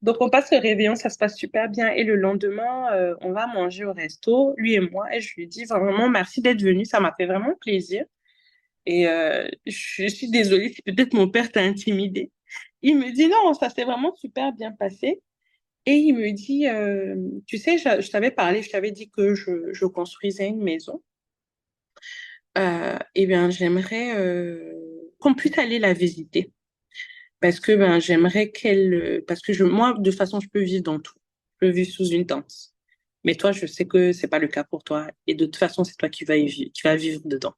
Donc, on passe le réveillon, ça se passe super bien. Et le lendemain, on va manger au resto, lui et moi. Et je lui dis vraiment merci d'être venu, ça m'a fait vraiment plaisir. Et je suis désolée si peut-être mon père t'a intimidé. Il me dit non, ça s'est vraiment super bien passé. Et il me dit, tu sais, je t'avais parlé, je t'avais dit que je construisais une maison. Eh bien, j'aimerais qu'on puisse aller la visiter. Parce que ben, j'aimerais parce que moi, de toute façon, je peux vivre dans tout. Je peux vivre sous une tente. Mais toi, je sais que c'est pas le cas pour toi. Et de toute façon, c'est toi qui vas vivre dedans.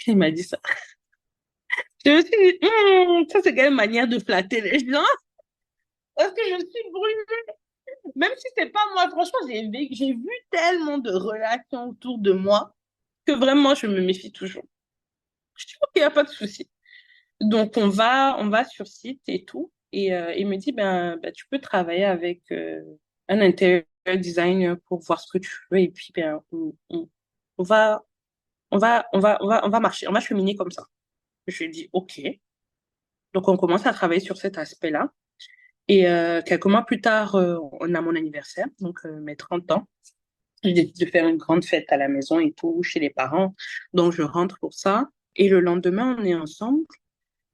Il m'a dit ça. Je me suis dit, ça, c'est quelle manière de flatter les gens? Parce que je suis brûlée. Même si c'est pas moi, franchement, j'ai vu tellement de relations autour de moi que vraiment, je me méfie toujours. Je dis, ok, il n'y a pas de souci. Donc, on va sur site et tout. Et il me dit, ben, tu peux travailler avec un intérieur designer pour voir ce que tu veux. Et puis, ben, on va, on va marcher, on va cheminer comme ça. Je lui dis, OK. Donc, on commence à travailler sur cet aspect-là. Et quelques mois plus tard, on a mon anniversaire, donc mes 30 ans. J'ai décidé de faire une grande fête à la maison et tout, chez les parents. Donc, je rentre pour ça. Et le lendemain, on est ensemble.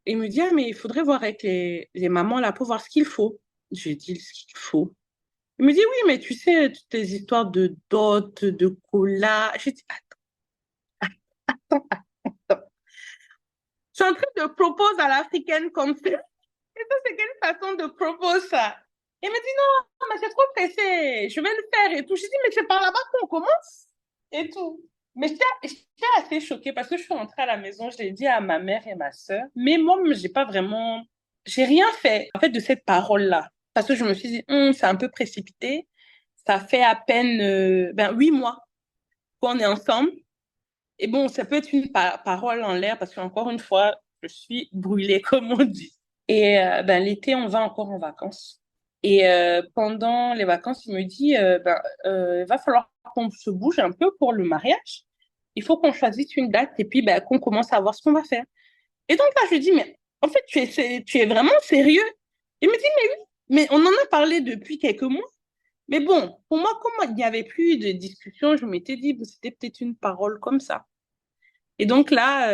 Et il me dit, ah, mais il faudrait voir avec les mamans là pour voir ce qu'il faut. J'ai dit, ce qu'il faut. Il me dit, oui, mais tu sais, toutes les histoires de dot, de cola. J'ai dit, attends, attends. Je suis en train de proposer à l'africaine comme ça. Et ça, c'est quelle façon de proposer ça? Il me dit, non, mais c'est trop pressé. Je vais le faire et tout. Je dis, mais c'est par là-bas qu'on commence et tout. Mais j'étais assez choquée parce que je suis rentrée à la maison, je l'ai dit à ma mère et ma sœur. Mais moi, j'ai pas vraiment, j'ai rien fait, en fait, de cette parole-là. Parce que je me suis dit, c'est un peu précipité. Ça fait à peine, 8 mois qu'on est ensemble. Et bon, ça peut être une parole en l'air parce qu'encore une fois, je suis brûlée, comme on dit. Et l'été, on va encore en vacances. Et pendant les vacances, il me dit, il va falloir qu'on se bouge un peu pour le mariage. Il faut qu'on choisisse une date et puis qu'on commence à voir ce qu'on va faire. Et donc là, je lui dis, mais en fait, tu es vraiment sérieux? Il me dit, mais oui. Mais on en a parlé depuis quelques mois. Mais bon, pour moi, comme il n'y avait plus de discussion, je m'étais dit, bon, c'était peut-être une parole comme ça. Et donc là,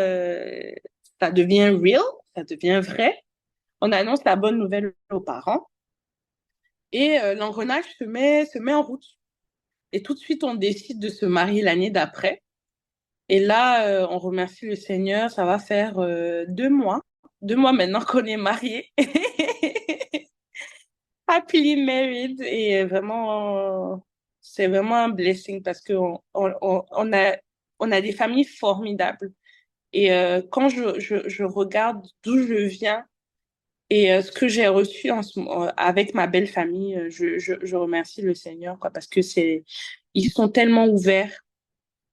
ça devient real, ça devient vrai. On annonce la bonne nouvelle aux parents et l'engrenage se met en route. Et tout de suite, on décide de se marier l'année d'après. Et là, on remercie le Seigneur. Ça va faire 2 mois. 2 mois maintenant qu'on est mariés. Happily married. Et vraiment, c'est vraiment un blessing parce qu'on a des familles formidables. Et quand je regarde d'où je viens et ce que j'ai reçu avec ma belle famille, je remercie le Seigneur, quoi, parce que ils sont tellement ouverts.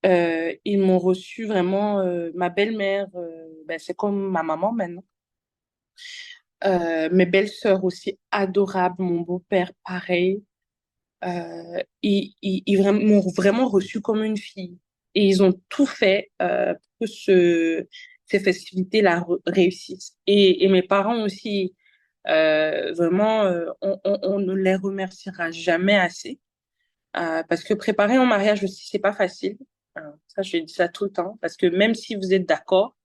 Ils m'ont reçu vraiment, ma belle-mère, ben, c'est comme ma maman maintenant. Mes belles-sœurs aussi adorables, mon beau-père pareil. Ils m'ont vraiment reçu comme une fille. Et ils ont tout fait pour que ces festivités-là réussissent. Et mes parents aussi, vraiment, on ne les remerciera jamais assez. Parce que préparer un mariage aussi, c'est pas facile. Ça, je dis ça tout le temps. Parce que même si vous êtes d'accord,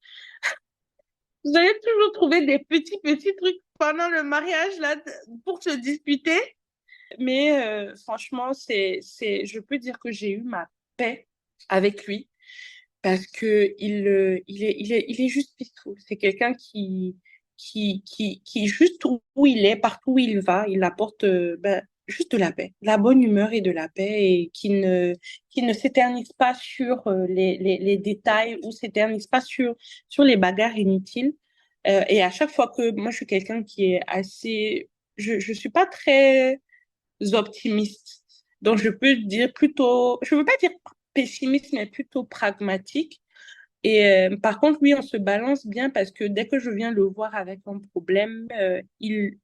vous allez toujours trouver des petits trucs pendant le mariage là pour se disputer. Mais franchement, je peux dire que j'ai eu ma paix avec lui parce que il est juste peaceful. C'est quelqu'un qui juste où il est, partout où il va, il apporte ben, juste de la paix, de la bonne humeur et de la paix et qui ne s'éternise pas sur les détails ou s'éternise pas sur les bagarres inutiles. Et à chaque fois que moi, je suis quelqu'un qui est assez, je suis pas très optimistes. Donc, je peux dire plutôt, je ne veux pas dire pessimiste, mais plutôt pragmatique. Et par contre, oui, on se balance bien parce que dès que je viens le voir avec un problème, il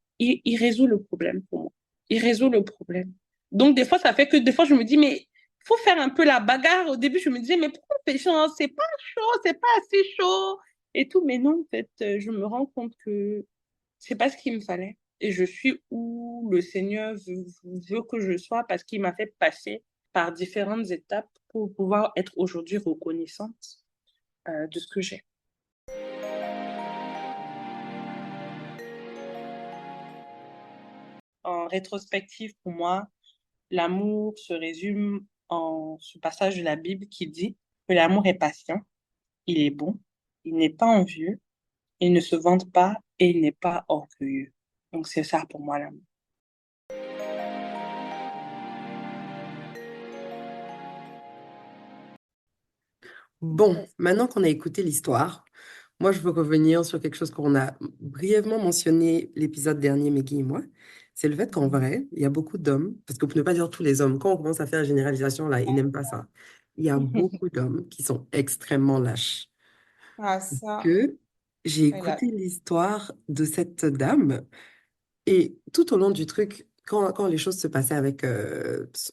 résout le problème pour moi. Il résout le problème. Donc, des fois, ça fait que des fois, je me dis, mais il faut faire un peu la bagarre. Au début, je me disais, mais pourquoi on fait chaud? C'est pas chaud, c'est pas assez chaud et tout. Mais non, en fait, je me rends compte que c'est pas ce qu'il me fallait. Et je suis où le Seigneur veut que je sois parce qu'il m'a fait passer par différentes étapes pour pouvoir être aujourd'hui reconnaissante de ce que j'ai. En rétrospective, pour moi, l'amour se résume en ce passage de la Bible qui dit que l'amour est patient, il est bon, il n'est pas envieux, il ne se vante pas et il n'est pas orgueilleux. Donc c'est ça pour moi l'amour. Bon, maintenant qu'on a écouté l'histoire, moi, je veux revenir sur quelque chose qu'on a brièvement mentionné l'épisode dernier, Meggy et moi. C'est le fait qu'en vrai, il y a beaucoup d'hommes, parce que pour ne pas dire tous les hommes, quand on commence à faire la généralisation, là, ils n'aiment pas ça. Il y a beaucoup d'hommes qui sont extrêmement lâches. Ah, ça, Que j'ai elle a... écouté l'histoire de cette dame et tout au long du truc, quand les choses se passaient avec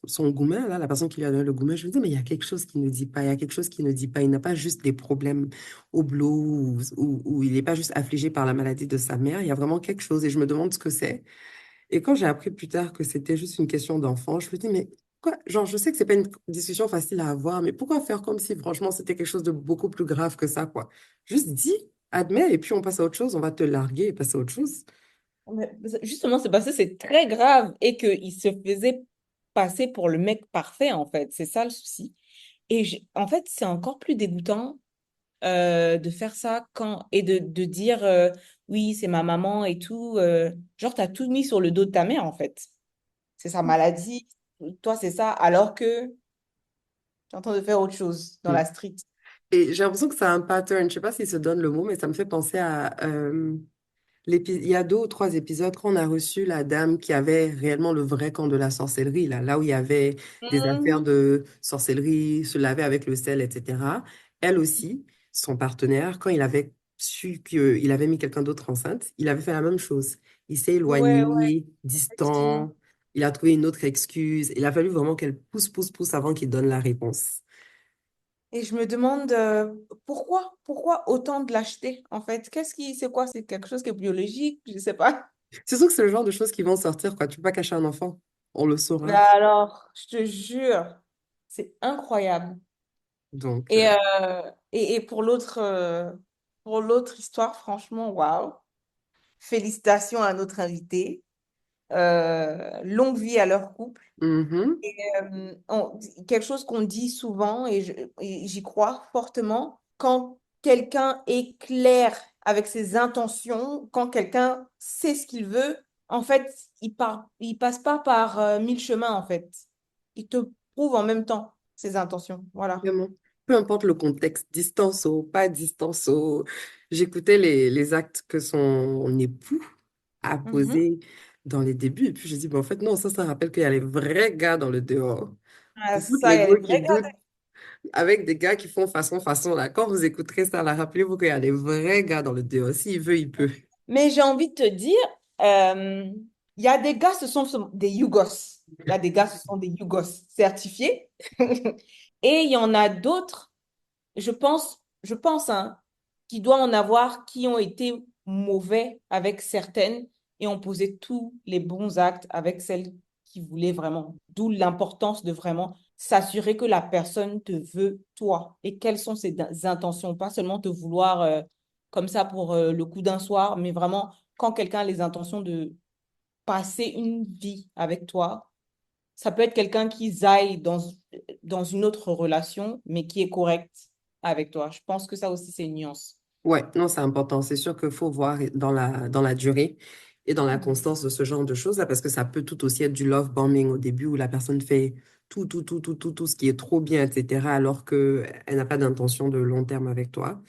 son gourmet, là, la personne qui lui a donné le gourmet, je me disais, mais il y a quelque chose qui ne dit pas, il y a quelque chose qui ne dit pas. Il n'a pas juste des problèmes au boulot ou il n'est pas juste affligé par la maladie de sa mère. Il y a vraiment quelque chose et je me demande ce que c'est. Et quand j'ai appris plus tard que c'était juste une question d'enfant, je me dis, mais quoi? Genre, je sais que c'est pas une discussion facile à avoir, mais pourquoi faire comme si franchement c'était quelque chose de beaucoup plus grave que ça, quoi? Juste dis, admets, et puis on passe à autre chose, on va te larguer et passer à autre chose. Mais justement, c'est parce que c'est très grave et qu'il se faisait passer pour le mec parfait, en fait. C'est ça le souci. Et en fait, c'est encore plus dégoûtant de faire ça et de dire oui, c'est ma maman et tout. Genre, tu as tout mis sur le dos de ta mère, en fait. C'est sa maladie. Toi, c'est ça. Alors que tu es en train de faire autre chose dans Mm. la street. Et j'ai l'impression que c'est un pattern, je sais pas s'il se donne le mot, mais ça me fait penser à il y a 2 ou 3 épisodes quand on a reçu la dame qui avait réellement le vrai camp de la sorcellerie, là où il y avait des affaires Mhm. de sorcellerie, se laver avec le sel, etc. Elle aussi, son partenaire, quand il avait su qu'il avait mis quelqu'un d'autre enceinte, il avait fait la même chose. Il s'est Ouais, ouais, éloigné, effectivement. distant, il a trouvé une autre excuse. Il a fallu vraiment qu'elle pousse avant qu'il donne la réponse. Et je me demande pourquoi autant de lâcheté, en fait? C'est quoi? C'est quelque chose qui est biologique? Je sais pas. C'est sûr que c'est le genre de choses qui vont sortir, quoi. Tu peux pas cacher un enfant. On le Mais saura. alors, je te jure, c'est incroyable. Donc, Et pour l'autre histoire, franchement, waouh. Félicitations à notre invité. Longue vie à leur couple. mhm, Quelque chose qu'on dit souvent, et j'y crois fortement, quand quelqu'un est clair avec ses intentions, quand quelqu'un sait ce qu'il veut, en fait, il passe pas par mille chemins, en fait. Il te prouve en même temps ses intentions. Voilà. vraiment. Peu importe le contexte, distance ou pas distance ou... J'écoutais les actes que son époux a Mhm. posés dans les débuts. Et puis, j'ai dit, en fait, non, ça rappelle qu'il y a les vrais gars dans le dehors. Ah, C'est toutes ça, les il y a go les qui vrais gars. doutent avec des gars qui font façon, là. Quand vous écouterez ça, là, rappelez-vous qu'il y a les vrais gars dans le dehors. S'il veut, il peut. Mais j'ai envie de te dire, euh, il y a des gars, ce sont des Yugos. Il y a des gars, ce sont des Yugos certifiés. Et il y en a d'autres, je pense, hein, qu'il doit en avoir qui ont été mauvais avec certaines et ont posé tous les bons actes avec celles qui voulaient vraiment. D'où l'importance de vraiment s'assurer que la personne te veut toi et quelles sont ses intentions. Pas seulement te vouloir comme ça pour le coup d'un soir, mais vraiment quand quelqu'un a les intentions de passer une vie avec toi. Ça peut être quelqu'un qui zaille dans une autre relation, mais qui est correct avec toi. Je pense que ça aussi, c'est une nuance. Ouais, non, c'est important. C'est sûr qu'il faut voir dans la durée et dans la Mhm. constance de ce genre de choses-là, parce que ça peut tout aussi être du love bombing au début où la personne fait tout ce qui est trop bien, etc., alors qu'elle n'a pas d'intention de long terme avec toi.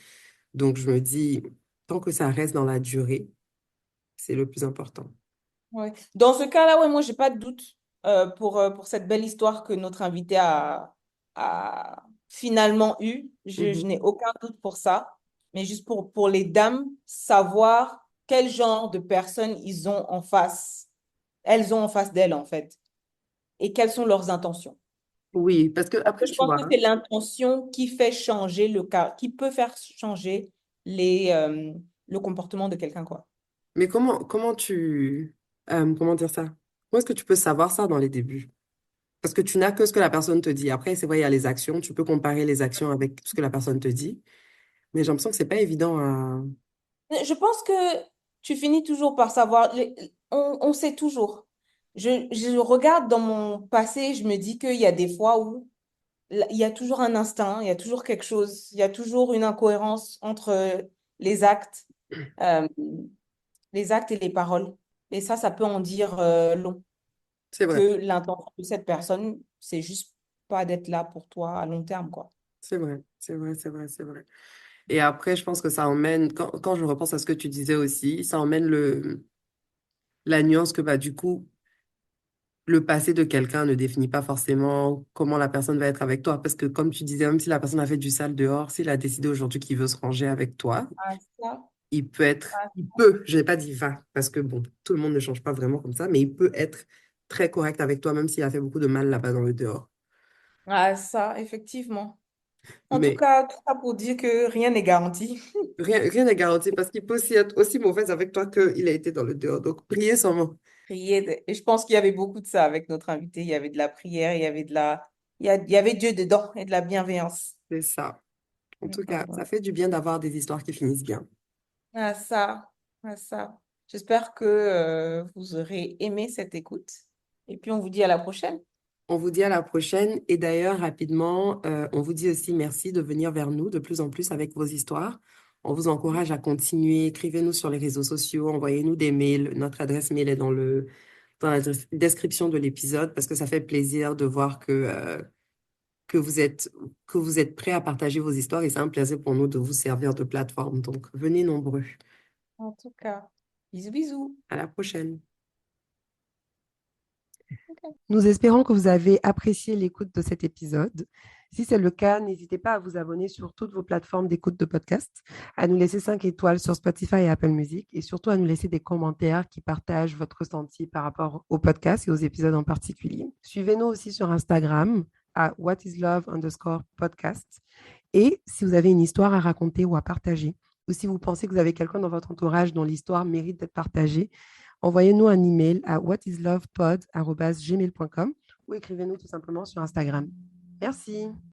Donc, je me dis, tant que ça reste dans la durée, c'est le plus important. Ouais. Dans ce cas-là, ouais, moi, j'ai pas de doute pour cette belle histoire que notre invité a finalement eue. Je Mhm. n'ai aucun doute pour ça. Mais juste pour les dames, savoir quel genre de personnes elles ont en face d'elles, en fait, et quelles sont leurs intentions. Oui, parce que après, Je tu pense vois, que c'est l'intention qui fait changer le cas, qui peut faire changer le comportement de quelqu'un, quoi. mais comment dire ça? Comment est-ce que tu peux savoir ça dans les débuts? Parce que tu n'as que ce que la personne te dit. Après, c'est vrai, il y a les actions. Tu peux comparer les actions avec ce que la personne te dit. Mais j'ai l'impression que c'est pas évident à... Je pense que tu finis toujours par savoir. On sait toujours. Je regarde dans mon passé, je me dis qu'il y a des fois où il y a toujours un instinct, il y a toujours quelque chose, il y a toujours une incohérence entre les actes, euh, les actes et les paroles. Et ça peut en dire long. C'est vrai, Que l'intention de cette personne, c'est juste pas d'être là pour toi à long terme, quoi. c'est vrai. Et après, je pense que ça emmène, quand je repense à ce que tu disais aussi, ça emmène la nuance que, bah, du coup, le passé de quelqu'un ne définit pas forcément comment la personne va être avec toi. Parce que, comme tu disais, même si la personne a fait du sale dehors, s'il a décidé aujourd'hui qu'il veut se ranger avec toi, Ah, ça, il peut, je n'ai pas dit va, parce que bon, tout le monde ne change pas vraiment comme ça, mais il peut être très correct avec toi, même s'il a fait beaucoup de mal là-bas dans le dehors. ça, effectivement. En tout Mais cas, tout ça pour dire que rien n'est garanti. rien n'est garanti parce qu'il peut aussi être aussi mauvais avec toi qu'il a été dans le dehors. Donc, priez son mot. Et je pense qu'il y avait beaucoup de ça avec notre invité. Il y avait de la prière, il y avait il y avait Dieu dedans et de la bienveillance. C'est ça. En tout cas, Ouais. ça fait du bien d'avoir des histoires qui finissent bien. Ça, ça. J'espère que vous aurez aimé cette écoute. Et puis, on vous dit à la prochaine. On vous dit à la prochaine. Et d'ailleurs, rapidement, on vous dit aussi merci de venir vers nous de plus en plus avec vos histoires. On vous encourage à continuer. Écrivez-nous sur les réseaux sociaux, envoyez-nous des mails. Notre adresse mail est dans la description de l'épisode parce que ça fait plaisir de voir que que vous êtes prêts à partager vos histoires et c'est un plaisir pour nous de vous servir de plateforme. Donc, venez nombreux. En tout cas, bisous, bisous. À la prochaine. Ok. Nous espérons que vous avez apprécié l'écoute de cet épisode. Si c'est le cas, n'hésitez pas à vous abonner sur toutes vos plateformes d'écoute de podcast, à nous laisser 5 étoiles sur Spotify et Apple Music et surtout à nous laisser des commentaires qui partagent votre ressenti par rapport au podcast et aux épisodes en particulier. Suivez-nous aussi sur Instagram à whatislove_podcast. Et si vous avez une histoire à raconter ou à partager, ou si vous pensez que vous avez quelqu'un dans votre entourage dont l'histoire mérite d'être partagée, envoyez-nous un email à whatislovepod@gmail.com ou écrivez-nous tout simplement sur Instagram. Merci.